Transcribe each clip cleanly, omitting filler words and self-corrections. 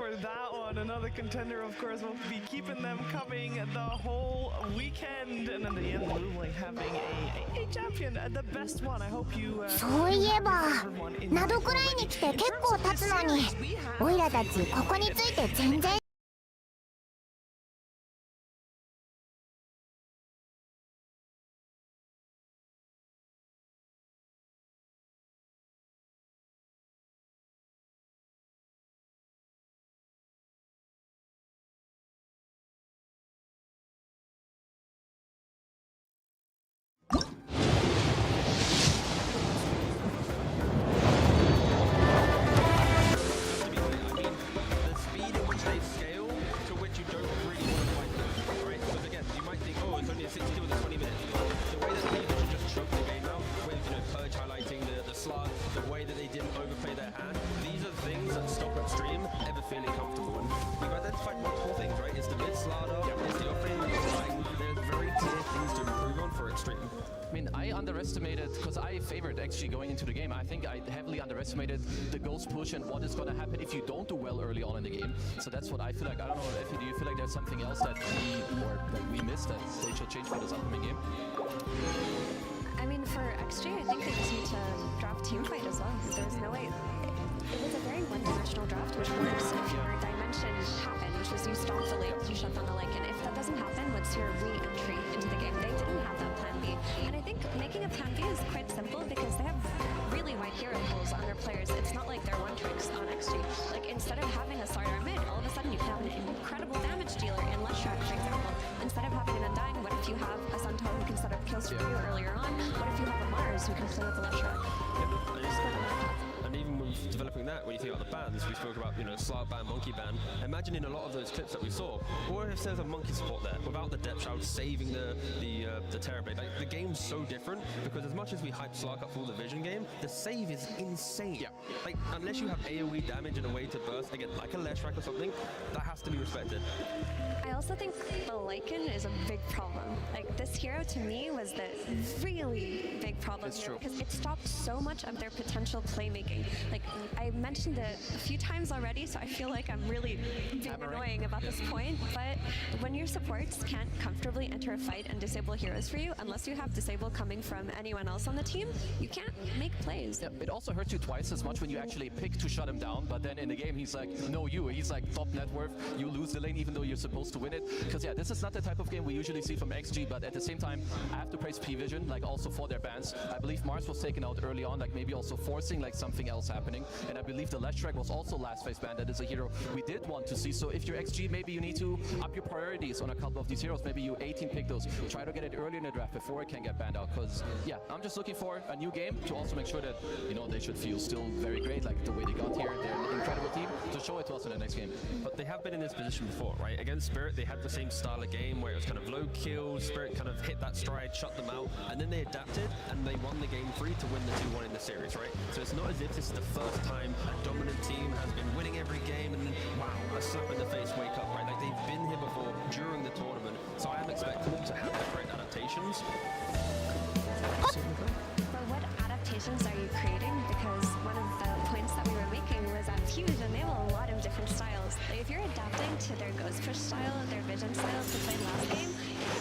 for that one. Another contender, of course, will be keeping them coming the whole weekend. And in the end, Luling having a champion, the best one. I hope you. そういえば、ナドくらいに来て結構経つのに、オイラたちここについて全然。Underestimated because I favored XG going into the game. I think I heavily underestimated the ghost push and what is going to happen if you don't do well early on in the game. So that's what I feel like. I don't know, Effie, do you feel like there's something else that we missed that they should change for this upcoming game? I mean, for XG, I think they just need to draft team fight as well, because there's no way. It was a very one-dimensional draft, which works if your dimension happened, which was you stop the late, you shut down the Lycan. If that doesn't happen, what's your re-entry into the game? They didn't have that plan B. And I think making a plan B is quite simple because they have really wide hero pools on their players. It's not like they're one-tricks on XG. Like, instead of having a Slardar mid, all of a sudden you can have an incredible damage dealer in Leshrac, for example. Instead of having an Undying, what if you have a Suntow who can set up kills for you earlier on? What if you have a Mars who can play with the Leshrac? And even when developing that, when you think about the bans, we spoke about, Slark ban, Monkey ban. Imagine in a lot of those clips that we saw, or if there's a Monkey support there, without the depth shroud saving the Terrorblade. Like, the game's so different because as much as we hype Slark up for the Vision game, the save is insane. Yeah. Like, unless you have AoE damage in a way to burst, again, like a Leshrac or something, that has to be respected. I also think the Lycan is a big problem. Like, this hero to me was the really big problem because it stopped so much of their potential playmaking. Like, I mentioned it a few times already, so I feel like I'm really being annoying about this point, but when your supports can't comfortably enter a fight and disable heroes for you, unless you have disable coming from anyone else on the team, you can't make plays. Yeah, it also hurts you twice as much when you actually pick to shut him down, but then in the game he's like, no you, he's like top net worth, you lose the lane even though you're supposed to win it. Because yeah, this is not the type of game we usually see from XG, but at the same time, I have to praise P-Vision, like also for their bans. I believe Mars was taken out early on, like maybe also forcing like something else happening. And I believe the Leshrac was also last phase banned. That is a hero we did want to see. So if you're XG, maybe you need to up your priorities on a couple of these heroes. Maybe you 18 pick those. Try to get it early in the draft before it can get banned out. Because yeah, I'm just looking for a new game to also make sure that, they should feel still very great, like the way they got here. They're an incredible team. To show it to us in the next game. But they have been in this position before, right? Against Spirit, they had the same style of game where it was kind of low kills, Spirit kind of hit that stride, shut them out, and then they adapted and they won the game 3 to win the 2-1 in the series, right? So it's not as if this is the first time a dominant team has been winning every game and then, wow, a slap in the face, wake up, right? Like, they've been here before during the tournament, so I am expecting them to have the correct adaptations. But what adaptations are you creating? Because one of the points that we were making was that Fusion, they have a lot of different styles. Like, if you're adapting to their Ghost Push style, their Vision style to play last game,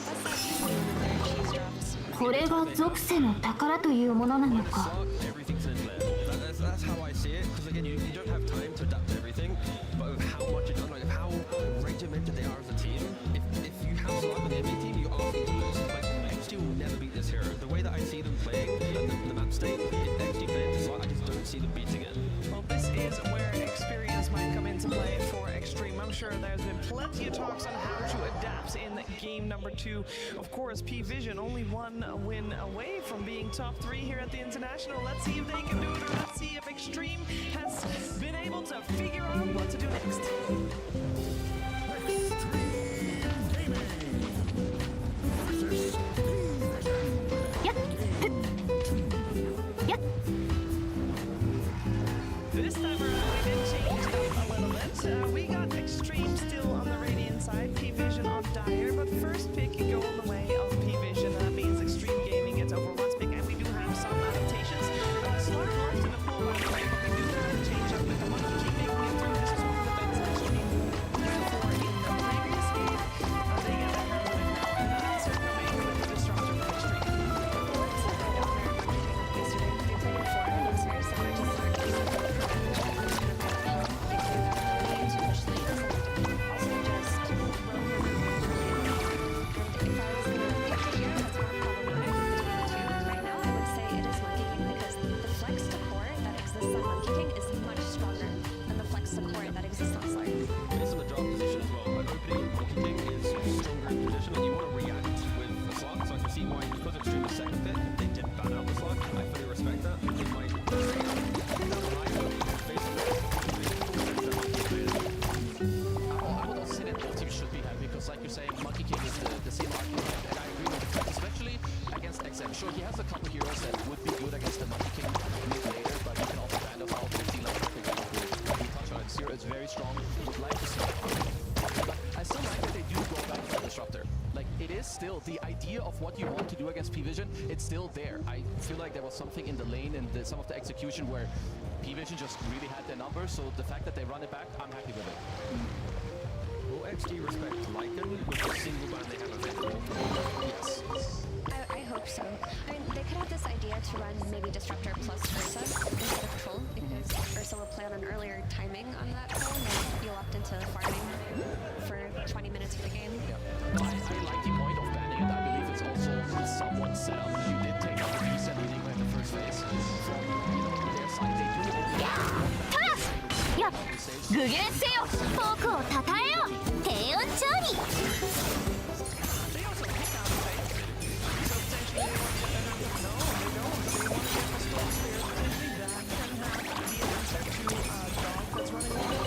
what's that usually when their cheese drops? これが属性の宝というものなのか。 Everything's in there. That's how I see it. Because again, you don't have time to adapt to everything, but with how much it's done, like how regimented they are as a team. If you have Slark on the enemy team, you are going to lose. Like, XG will never beat this hero. The way that I see them playing and the map state, if XG plays Slark, I just don't see them beating it. Well, this is where experience might come into play for Extreme. I'm sure there's been plenty of talks on how to adapt in game number 2. Of course, P-Vision only one win away from being top 3 here at the International. Let's see if they can do it, or let's see if Extreme has been able to figure out what to do next. This time around, we did change it up a little bit. We got Extreme still on the Radiant side, P-Vision on Dire, but first pick go in the way of P-Vision. That means Extreme Gaming gets Overwatch pick, and we do have some adaptations. Slark left in the pool, by the way, but we do have a change up with the one of G making it through. This is one of the bets that Extreme second pick, they didn't ban out the slug. I fully respect that. It might I would also say that both teams should be happy because, like you're saying, Monkey King is the same argument, and I agree with the fact, especially against XM. Sure, he has a couple heroes that would be good against the Monkey King mid later, but you can also kind of out with like for example, we touch on it. Zero is very strong. Would like to see it. But I still like that they do go back to the disruptor. Like, it is still the idea of what you want to do against P-Vision, it's still there. I feel like there was something in the lane and some of the execution where P-Vision just really had their number, so the fact that they run it back, I'm happy with it. Will XG respect Lycan with the single ban they have available? Yes. I hope so. I mean, they could have this idea to run maybe Disruptor plus Ursa instead of Troll, because Ursa will play on an earlier timing on that Troll, and you'll opt into farming for 20 minutes of the game. Yeah. No, I like the point of banning it. I believe it's also somewhat set up. You did take out the reset leading in the first phase. From their side, they do it. よっ具現せよフォークをたたえよ低温調理 They also pick out the fake. So potentially they want to get better. No, they don't. They want to get the storm spear. Potentially that can have the answer to dog that's running away.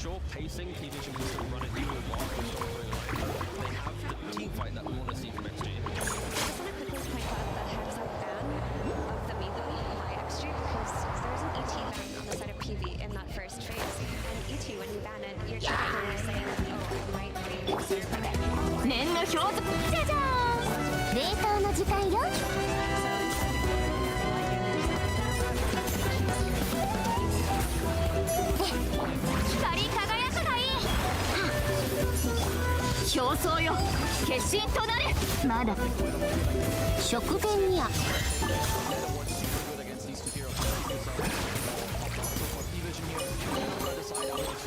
Sure, pacing, P-Vision will still run it even while the storm's going on. They have the team fight that we want to see from XG. I just want to quickly point out the heads-up ban of the Miko by XG, because there's an ET ban on the side of PV in that first phase. And ET, when you ban it, you're typically saying, oh, it might be something. 念の表示じゃじゃーん冷凍の時間よ光り輝くがいい表層よ化身となれまだ食弁にゃ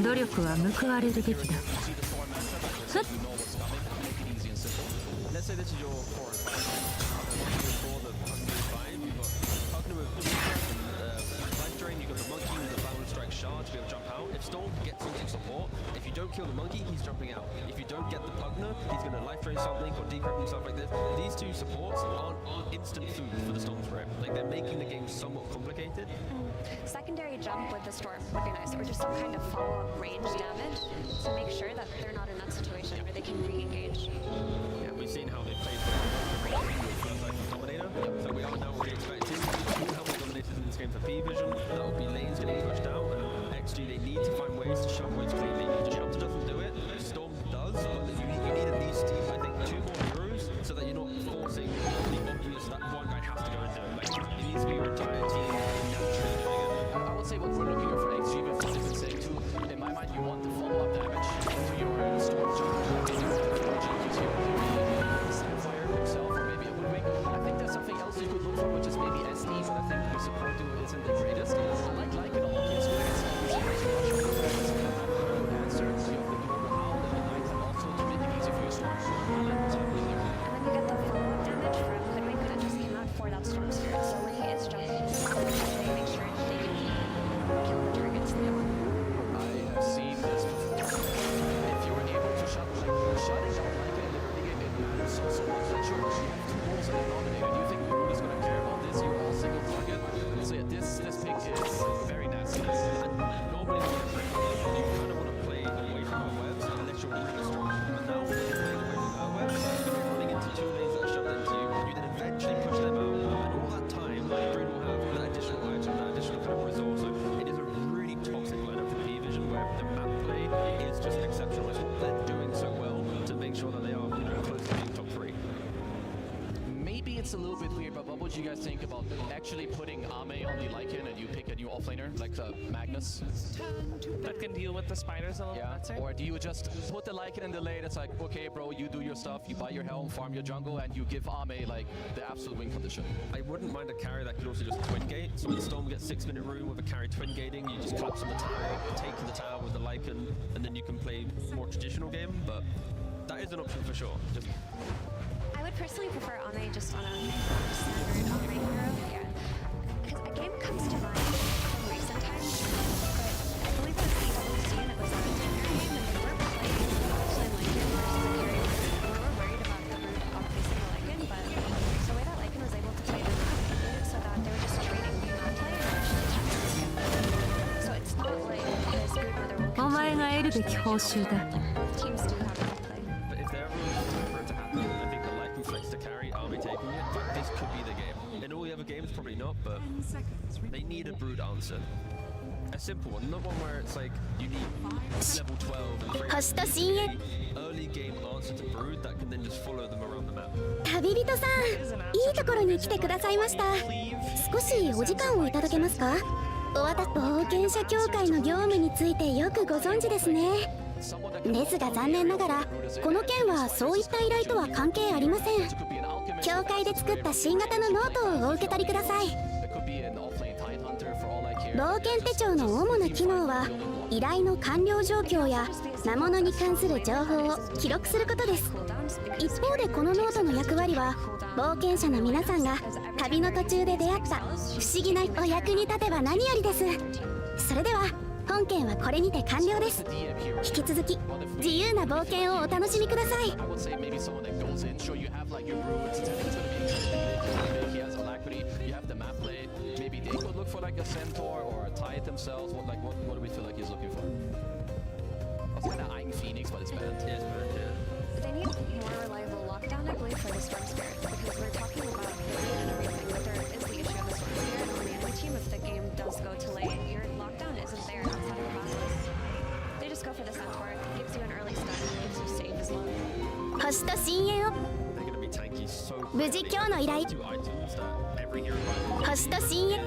努力は報われるべきだふっ Let's say this is your core for the Pugner 5. You've got Pugner with Life Drain, you've got the Monkey with the Balance Strike Shard to be able to jump out. If Storm gets something support, if you don't kill the Monkey, he's jumping out. If you don't get the Pugner, he's going to Life Drain something or decrypt himself like this. These two supports aren't instant food for the Storm Spray. Like, they're making the game somewhat complicated. Secondary jump with the Storm would be nice, or just some kind of follow-up range damage to make sure that they're not in that situation where they can re-engage. Yeah, we've seen how they played with things like Dominator. So we are now really expecting two helmet dominators in this game for P-Vision. That will be lanes getting pushed out. And XG, they need to find ways to shove ways cleanly. Disruptor doesn't do it. Storm does, but you need at least, I think, 2 more heroes so that you're not forcing the obvious that one guy has to go and do it. Like, it needs to be your entire team naturally doing it. I would say what we're looking at for XG, but what they've been saying too, in my mind, you want the follow-up damage to your storm jump. Maybe with the Sapphire himself, or maybe a Woodwing. I think there's something else you could look for, which is maybe SD, but I think the support duo isn't the greatest. I like it all. It's good against all these heroes. You rush over there, you have a good answer. You have the duo Howl and the Nighttime also to make it easy for your storm. And then you get the follow-up damage from Hoodwink that just came out for that Storm Spirit. So when he is jumping, they make sure they can kill the targets they want. I have seen this before. If you were able to shutting down like in the early game, it matters so much. Like, sure, you have 2 balls and a Dominator. Do you think Rudy's going to care about this? You're all single target. So yeah, this pick is very nasty. And normally, you kind of want to play away from her webs unless you're really strong. But now, when you're playing away from her webs, you're running into 2 lanes that are shoved into you. You then eventually push them out, and all that time, Brain will have that additional item, that additional kind of resource. So it is a really toxic lineup for P-Vision where the map play is just exceptional. It's what they're doing so well to make sure that they are, close to being top 3. Maybe it's a little bit weird, but what would you guys think about actually putting Ame on the Lycan and you pick a new offlaner like Magnus? That can deal with the spiders a little better. Or do you just put the Lycan in the lane? It's like, okay, bro, you do your stuff, you buy your helm, farm your jungle, and you give Ame like the absolute win condition. I wouldn't mind a carry that could also just twin gate. So when Storm gets 6-minute room with a carry twin gating, you just collapse on the tower, take the tower with the Lycan, and then you can play more traditional game. But that is an option for sure. Just I would personally prefer Ame just on a standard offering hero. Yeah. Because a game comes to mind 前が得るべき報酬だ。 Teams do have enough play. But if they're ever for it to happen, I think the likely flex to carry Army taking it. In fact, this could be the game. In all the other games, probably not, but they need a Brood answer. A simple one, not one where it's like you need level 12 and 星と深淵 early game answer to Brood that can then just follow them around the map. 旅人さん、いいところに来てくださいました。少しお時間をいただけますか？冒険者協会の業務についてよくご存知ですね。ですが残念ながらこの件はそういった依頼とは関係ありません。協会で作った新型のノートをお受け取りください。冒険手帳の主な機能は依頼の完了状況や魔物に関する情報を記録することです。一方でこのノートの役割は冒険者の皆さんが旅の途中で出会った不思議なお役に立てば何よりです。それでは本件はこれにて完了です。引き続き自由な冒険をお楽しみください。Look for like a centaur or a tide themselves. What do we feel like he's looking for? I was kind of eyeing Phoenix, but it's banned. Yeah, it's banned, yeah. They need more reliable lockdown, I believe, for the Storm Spirit, because we're talking about the raid and everything, but there is the issue of the Storm Spirit on the enemy team. If the game does go to late, your lockdown isn't there outside of the basilisk. They just go for the centaur. It gives you an early stun, gives you save as well. 星と深淵を They're going to be tanky so 無事今日の依頼 two items that every hero buys. 星と深淵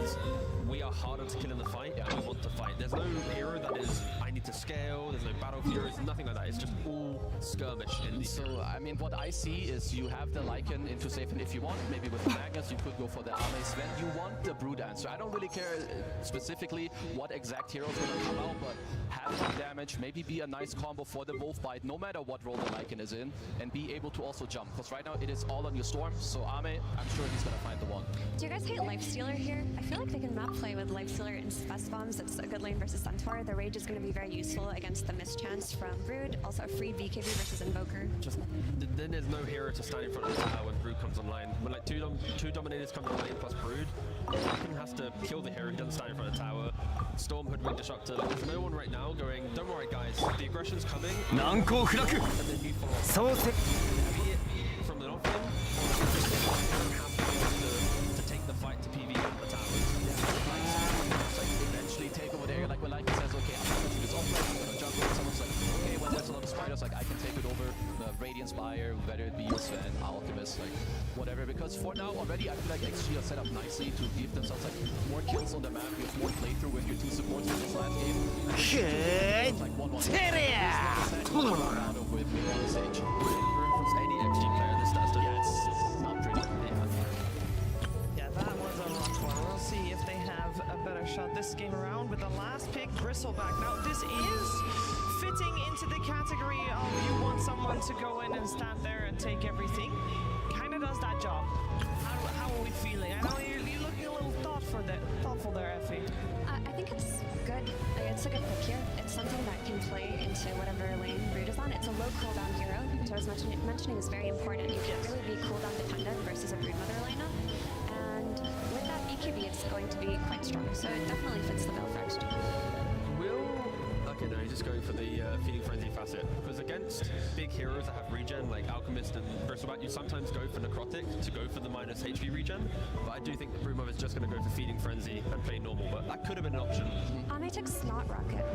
We are harder to kill in the fight, and we want to fight. There's no hero that is, I need to scale, there's no battle heroes, nothing like that. It's just all skirmish in the So, I mean, what I see is you have the Lycan into safe, and if you want, maybe with the Magnus, you could go for the Arme Sven. You want the Brood answer. I don't really care specifically what exact hero is going to come out, but have some damage, maybe be a nice combo for the Wolf Bite, no matter what role the Lycan is in, and be able to also jump. Because right now, it is all on your Storm, so Arme, I'm sure he's going to find the one. Do you guys hate Lifestealer here? I feel like they can map play with Lifestealer and Fest Bombs. It's a good lane versus Centaur. The Rage is going to be very useful against the mischance from Brood. Also a free BKB versus Invoker. Just then there's no hero to stand in front of the tower when Brood comes online. When like two dominators come online plus Brood, Lycan has to kill the hero. He doesn't stand in front of the tower. Storm, Hoodwink, Disruptor. Like, there's no one right now going, don't worry guys, the aggression's coming. And then you follow up. Be it from the off lane, just have to take the fight to PV on the tower. Like eventually take over there, like when Lycan says, okay, I'm gonna do this offlane, I'm gonna jump in, someone's like, okay, when there's a lot of spiders, like I can take it over, Radiant Spire, whether it be your Sven, Alchemist, like whatever, because for now already I feel like XG are set up nicely to give themselves like more kills on the map, you have more playthrough with your two supports in this last game. It's like 1-1. With on the stage. Any XG player, this starts to It's not pretty. Yeah, that was a rough one. We'll see if they have a better shot this game around with the last pick, Bristleback. Now, this is fitting into the category of you want someone to go in and stand there and take everything. Kind of does that job. How are we feeling? I know you're looking a little thoughtful there, Effie. I think it's good. It's a good pick here. It's something that can play into whatever lane Brood is on. It's a low cooldown hero, which I was mentioning is very important. You can really be cooldown dependent versus a Brood Mother lineup. And with that BKB, it's going to be quite strong. So it definitely fits the bill first. Okay, no, he's just going for the Feeding Frenzy facet. Because against big heroes that have regen, like Alchemist and Bristleback, you sometimes go for Necrotic to go for the minus HP regen. But I do think the Broodmother is just going to go for Feeding Frenzy and play normal, but that could have been an option. Ame took Snot Rocket.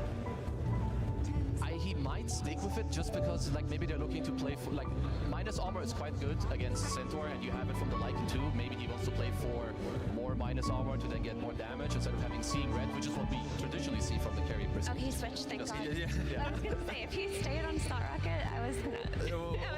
He might stick with it just because like maybe they're looking to play for like minus armor is quite good against Centaur and you have it from the Lycan too. Maybe he wants to play for more minus armor to then get more damage instead of having Seeing Red, which is what we traditionally see from the carry person. Oh, he switched, thank God. Yeah. I was gonna say, if he stayed on Snot Rocket, I was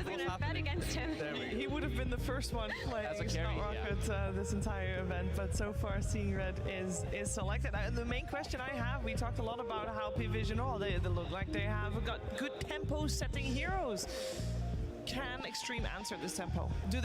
gonna bet against him. He would have been the first one playing As a carry, Rocket this entire event, but so far Seeing Red is selected. The main question I have, we talked a lot about how P-Vision, they look like they have got good tempo setting heroes. Can Extreme answer this tempo? Do